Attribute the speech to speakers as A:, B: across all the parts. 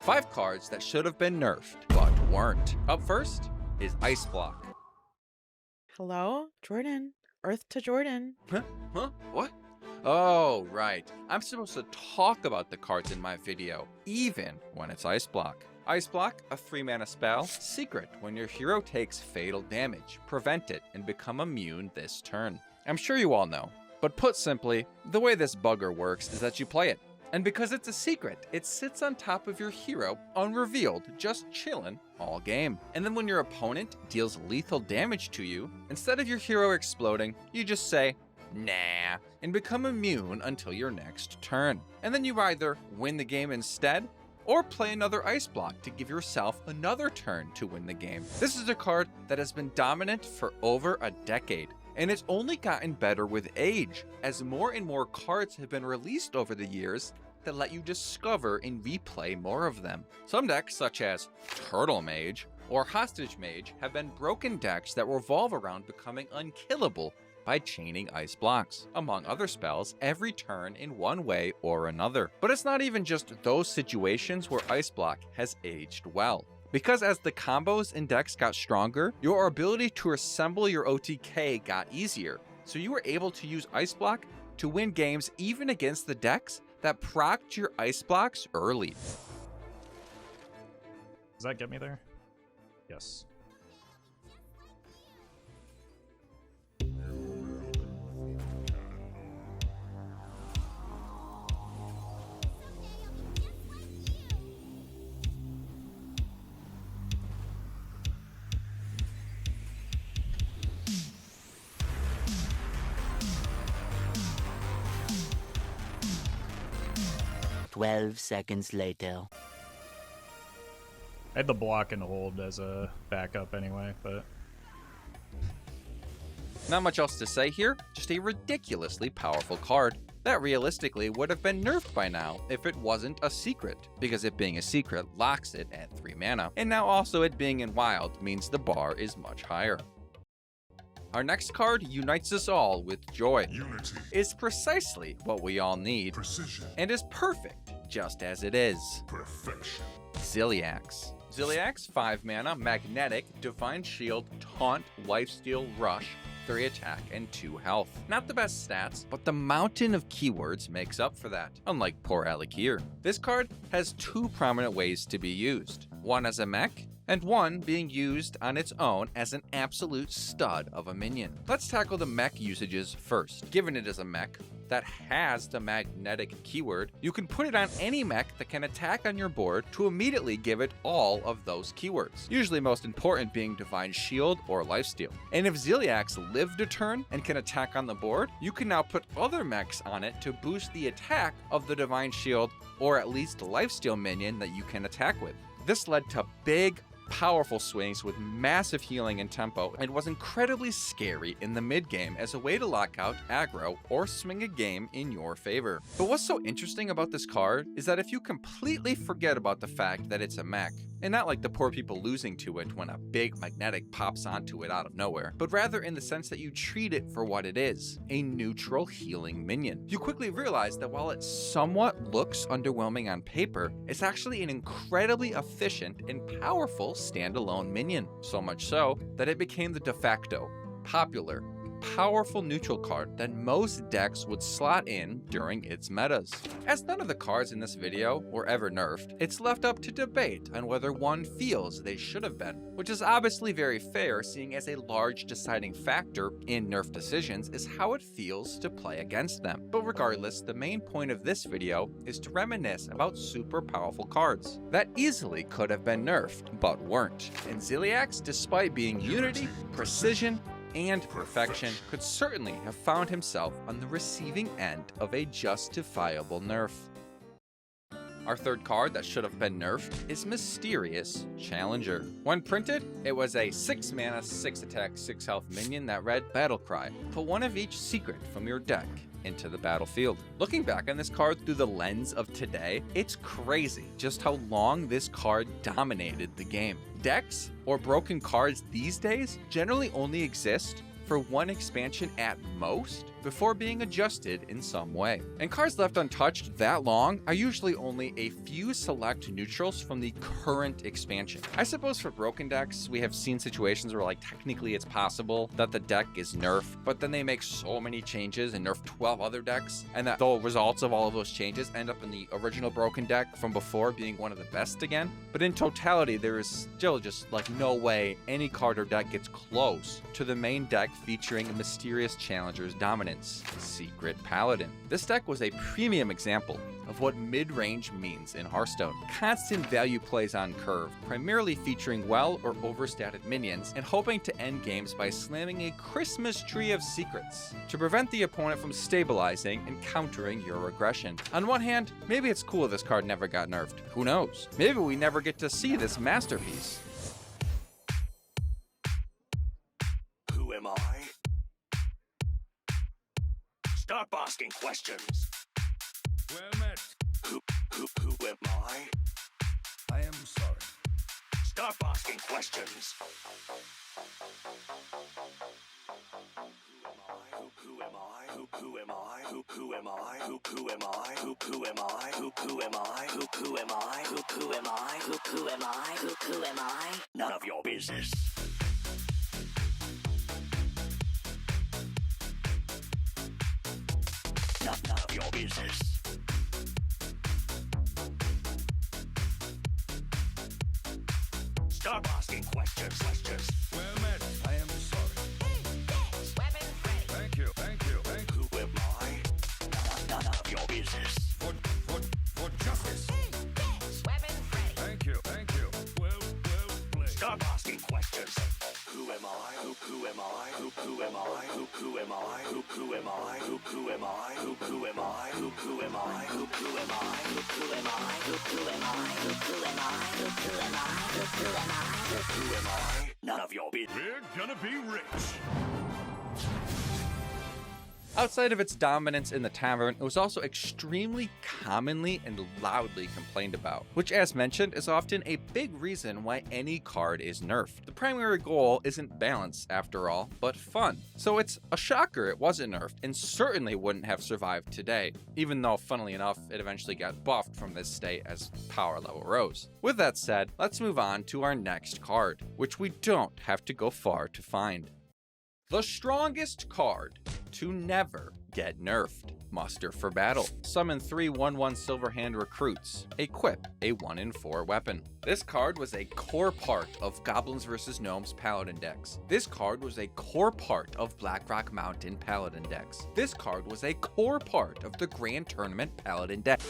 A: 5 cards that should have been nerfed, but weren't. Up first is Ice Block.
B: Hello, Jordan. Earth to Jordan.
A: Huh? What? Oh, right. I'm supposed to talk about the cards in my video, even when it's Ice Block. Ice Block, a 3-mana spell. Secret, when your hero takes fatal damage. Prevent it and become immune this turn. I'm sure you all know, but put simply, the way this bugger works is that you play it. And because it's a secret, it sits on top of your hero, unrevealed, just chillin' all game. And then when your opponent deals lethal damage to you, instead of your hero exploding, you just say, nah, and become immune until your next turn. And then you either win the game instead, or play another Ice Block to give yourself another turn to win the game. This is a card that has been dominant for over a decade, and it's only gotten better with age, as more and more cards have been released over the years that let you discover and replay more of them. Some decks, such as Turtle Mage or Hostage Mage, have been broken decks that revolve around becoming unkillable by chaining Ice Blocks, among other spells, every turn in one way or another. But it's not even just those situations where Ice Block has aged well. Because as the combos and decks got stronger, your ability to assemble your OTK got easier, so you were able to use Ice Block to win games even against the decks that procced your Ice Blocks early.
C: Does that get me there? Yes.
D: Seconds later.
C: I had the block and hold as a backup anyway, but...
A: Not much else to say here, just a ridiculously powerful card that realistically would have been nerfed by now if it wasn't a secret, because it being a secret locks it at 3 mana, and now also it being in wild means the bar is much higher. Our next card unites us all with joy.
E: Unity.
A: Is precisely what we all need.
E: Precision.
A: And is perfect just as it is.
E: Perfection.
A: Ziliax. Ziliax, 5 mana, magnetic, divine shield, taunt, lifesteal, rush, 3 attack, and 2 health. Not the best stats, but the mountain of keywords makes up for that, unlike poor Alikir. This card has 2 prominent ways to be used. One as a mech, and one being used on its own as an absolute stud of a minion. Let's tackle the mech usages first. Given it is a mech that has the magnetic keyword, you can put it on any mech that can attack on your board to immediately give it all of those keywords, usually most important being Divine Shield or Lifesteal. And if Ziliax lived a turn and can attack on the board, you can now put other mechs on it to boost the attack of the Divine Shield or at least Lifesteal minion that you can attack with. This led to big, powerful swings with massive healing and tempo, and was incredibly scary in the mid game as a way to lock out aggro or swing a game in your favor. But what's so interesting about this card is that if you completely forget about the fact that it's a mech, and not like the poor people losing to it when a big magnetic pops onto it out of nowhere, but rather in the sense that you treat it for what it is, a neutral healing minion. You quickly realize that while it somewhat looks underwhelming on paper, it's actually an incredibly efficient and powerful standalone minion. So much so that it became the de facto, popular, powerful neutral card that most decks would slot in during its metas. As none of the cards in this video were ever nerfed, it's left up to debate on whether one feels they should have been, which is obviously very fair, seeing as a large deciding factor in nerf decisions is how it feels to play against them. But regardless, the main point of this video is to reminisce about super powerful cards that easily could have been nerfed, but weren't. And Ziliax, despite being unity, precision, and perfection, could certainly have found himself on the receiving end of a justifiable nerf. Our third card that should have been nerfed is Mysterious Challenger. When printed, it was a 6 mana, 6 attack, 6 health minion that read Battle Cry. Put one of each secret from your deck into the battlefield. Looking back on this card through the lens of today, it's crazy just how long this card dominated the game. Decks or broken cards these days generally only exist for one expansion at most, before being adjusted in some way. And cards left untouched that long are usually only a few select neutrals from the current expansion. I suppose for broken decks, we have seen situations where like technically it's possible that the deck is nerfed, but then they make so many changes and nerf 12 other decks, and that the results of all of those changes end up in the original broken deck from before being one of the best again. But in totality, there is still just like no way any card or deck gets close to the main deck featuring a mysterious challenger's dominance, Secret Paladin. This deck was a premium example of what mid-range means in Hearthstone. Constant value plays on curve, primarily featuring well or overstated minions, and hoping to end games by slamming a Christmas tree of secrets to prevent the opponent from stabilizing and countering your aggression. On one hand, maybe it's cool this card never got nerfed. Who knows? Maybe we never get to see this masterpiece.
E: Who am I? Stop asking questions.
F: Well met.
E: Who am I?
F: I am sorry.
E: Stop asking questions. Who am I? Who am I? Who am I? Who am I? Who am I? Who am I? Who am I? Who am I? Who am I? Who am I? None of your business. None of your business. Stop asking questions.
F: Well met. I am sorry.
G: Weapon ready.
F: Thank you.
E: Who am I? None of your business.
F: For justice.
G: Weapon ready.
F: Thank you. Well played.
E: Stop asking questions. Who am I? Who am I? Who am I? Who am I? Who am I? Who am I? Who am I? Who am I? Who am I? Who am I? Who am I? Who am I? Who am I? Who am I? None of your business.
F: We're gonna be rich.
A: Outside of its dominance in the tavern, it was also extremely commonly and loudly complained about, which as mentioned is often a big reason why any card is nerfed. The primary goal isn't balance after all, but fun. So it's a shocker it wasn't nerfed and certainly wouldn't have survived today, even though funnily enough it eventually got buffed from this state as power level rose. With that said, let's move on to our next card, which we don't have to go far to find. The strongest card to never get nerfed. Muster for battle. Summon 3 1/1 Silver Hand Recruits. Equip a 1/4 weapon. This card was a core part of Goblins vs. Gnomes Paladin decks. This card was a core part of Blackrock Mountain Paladin decks. This card was a core part of the Grand Tournament Paladin deck.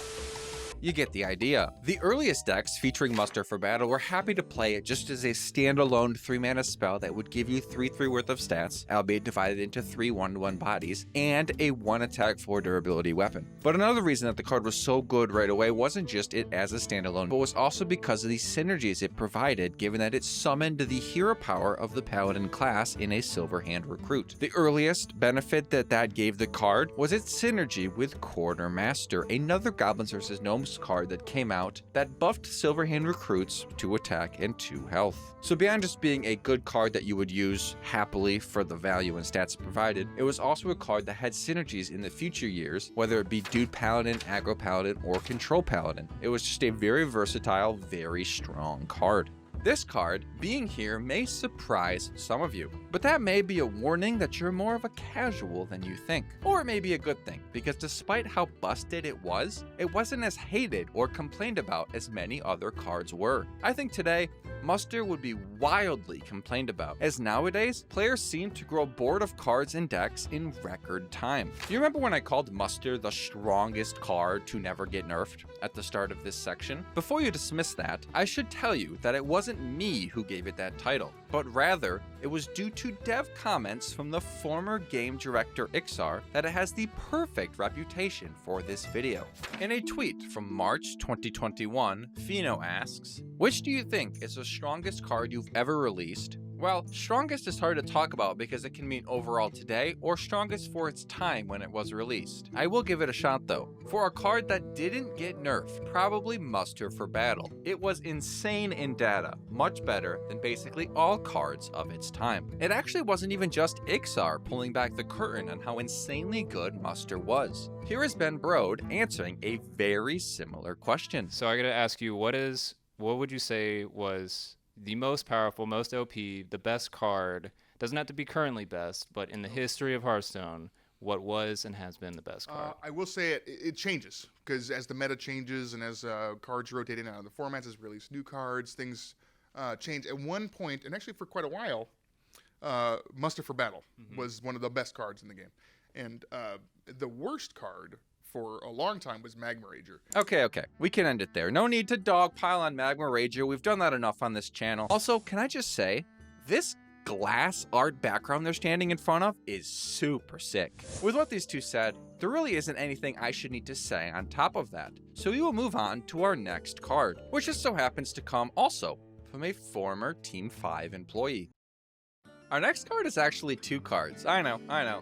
A: You get the idea. The earliest decks featuring Muster for Battle were happy to play it just as a standalone 3-mana spell that would give you 3/3 worth of stats, albeit divided into 3 1/1 bodies, and a 1 attack 4 durability weapon. But another reason that the card was so good right away wasn't just it as a standalone, but was also because of the synergies it provided, given that it summoned the hero power of the Paladin class in a Silver Hand Recruit. The earliest benefit that gave the card was its synergy with Quartermaster, another Goblins vs. Gnomes card that came out that buffed Silver Hand Recruits 2 attack and 2 health. So beyond just being a good card that you would use happily for the value and stats it provided, it was also a card that had synergies in the future years, whether it be Dude Paladin, Aggro Paladin, or Control Paladin. It was just a very versatile, very strong card. This card, being here, may surprise some of you, but that may be a warning that you're more of a casual than you think. Or it may be a good thing, because despite how busted it wasn't as hated or complained about as many other cards were. I think today, Muster would be wildly complained about, as nowadays, players seem to grow bored of cards and decks in record time. You remember when I called Muster the strongest card to never get nerfed at the start of this section? Before you dismiss that, I should tell you that it wasn't me who gave it that title, but rather it was due to dev comments from the former game director Ixar that it has the perfect reputation for this video. In a tweet from March 2021, Fino asks, "Which do you think is the strongest card you've ever released? Well, strongest is hard to talk about because it can mean overall today or strongest for its time when it was released. I will give it a shot though. For a card that didn't get nerfed, probably muster for battle. It was insane in data, much better than basically all cards of its time. It actually wasn't even just Ixar pulling back the curtain on how insanely good muster was. Here is Ben Brode answering a very similar question.
H: So I gotta ask you, what would you say was the most powerful, most OP, the best card? Doesn't have to be currently best, but in the history of Hearthstone, what was and has been the best card?
I: I will say it changes, because as the meta changes and as cards rotate in and out of the formats, as release new cards, things change. At one point, and actually for quite a while, Muster for Battle was one of the best cards in the game. And the worst card for a long time was Magma Rager.
A: Okay, we can end it there. No need to dogpile on Magma Rager. We've done that enough on this channel. Also, can I just say, this glass art background they're standing in front of is super sick. With what these two said, there really isn't anything I should need to say on top of that. So we will move on to our next card, which just so happens to come also from a former Team 5 employee. Our next card is actually 2 cards. I know.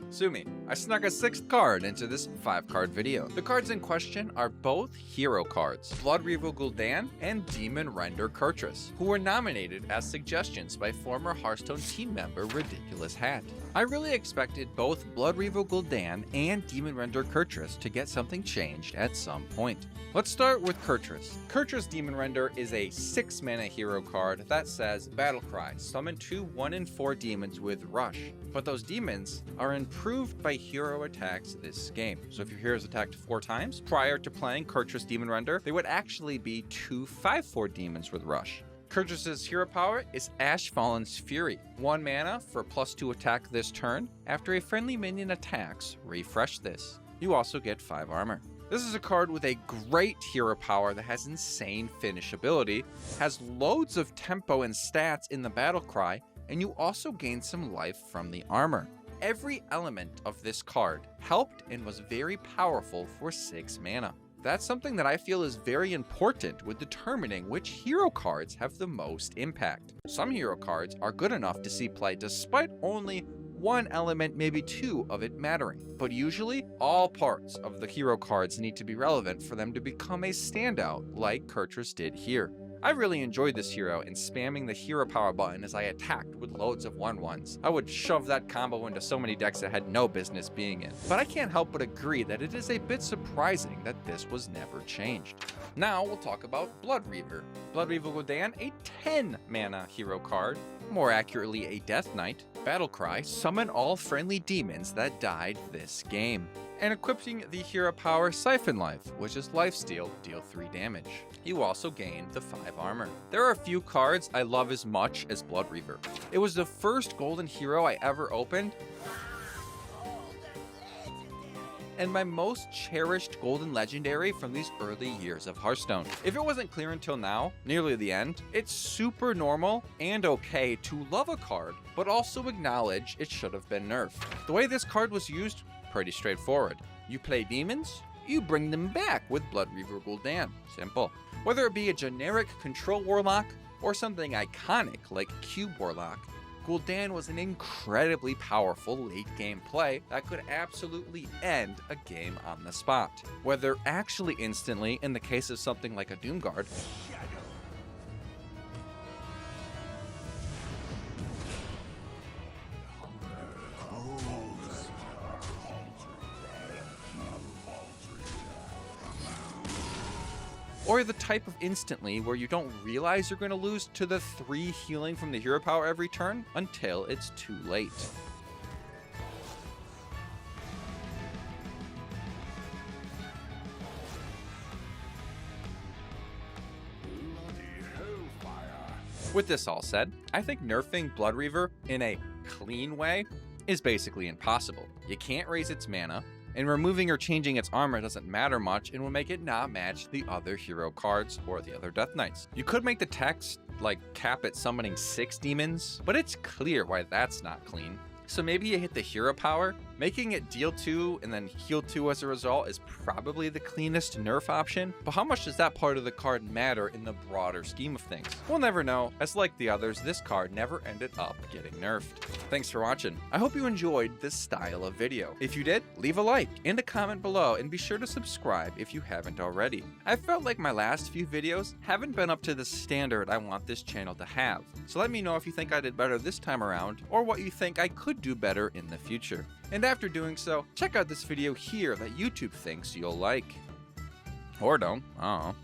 A: Sue me. I snuck a 6th card into this 5-card video. The cards in question are both hero cards, Blood Reaver Gul'dan and Demon Render Kurtrus, who were nominated as suggestions by former Hearthstone team member Ridiculous Hat. I really expected both Blood Reaver Gul'dan and Demon Render Kurtrus to get something changed at some point. Let's start with Kurtrus. Kurtrus Demon Render is a 6-mana hero card that says Battlecry, summon 2 1/4 demons with Rush. But those demons are improved by hero attacks this game. So if your heroes attacked 4 times prior to playing Kurtrus Demon Render, they would actually be 2 5/4 demons with Rush. Kurtrus' hero power is Ashfallen's Fury. 1 mana for +2 attack this turn. After a friendly minion attacks, refresh this. You also get 5 armor. This is a card with a great hero power that has insane finish ability, has loads of tempo and stats in the battle cry, and you also gain some life from the armor. Every element of this card helped and was very powerful for 6 mana. That's something that I feel is very important with determining which hero cards have the most impact. Some hero cards are good enough to see play despite only 1 element, maybe 2 of it mattering. But usually, all parts of the hero cards need to be relevant for them to become a standout, like Kurtrus did here. I really enjoyed this hero and spamming the hero power button as I attacked with loads of 1/1s. I would shove that combo into so many decks that had no business being in. But I can't help but agree that it is a bit surprising that this was never changed. Now we'll talk about Blood Reaver. Blood Reaver Gul'dan, a 10-mana hero card, more accurately a Death Knight. Battlecry, summon all friendly demons that died this game. And equipping the hero power Siphon Life, which is lifesteal, deal 3 damage. You also gain the 5 armor. There are a few cards I love as much as Blood Reaver. It was the first golden hero I ever opened, and my most cherished golden legendary from these early years of Hearthstone. If it wasn't clear until now, nearly the end, it's super normal and okay to love a card, but also acknowledge it should have been nerfed. The way this card was used, pretty straightforward. You play demons, you bring them back with Blood Reaver Gul'dan. Simple. Whether it be a generic control warlock or something iconic like Cube Warlock, Gul'dan was an incredibly powerful late-game play that could absolutely end a game on the spot. Whether actually instantly in the case of something like a Doomguard, or the type of instantly where you don't realize you're going to lose to the 3 healing from the hero power every turn until it's too late. With this all said, I think nerfing Blood Reaver in a clean way is basically impossible. You can't raise its mana, and removing or changing its armor doesn't matter much and will make it not match the other hero cards or the other Death Knights. You could make the text like cap it summoning 6 demons, but it's clear why that's not clean. So maybe you hit the hero power Making it deal 2 and then heal 2 as a result is probably the cleanest nerf option, but how much does that part of the card matter in the broader scheme of things? We'll never know, as like the others, this card never ended up getting nerfed. Thanks for watching. I hope you enjoyed this style of video. If you did, leave a like and a comment below, and be sure to subscribe if you haven't already. I felt like my last few videos haven't been up to the standard I want this channel to have, so let me know if you think I did better this time around, or what you think I could do better in the future. And after doing so, check out this video here that YouTube thinks you'll like. Or don't, I don't know.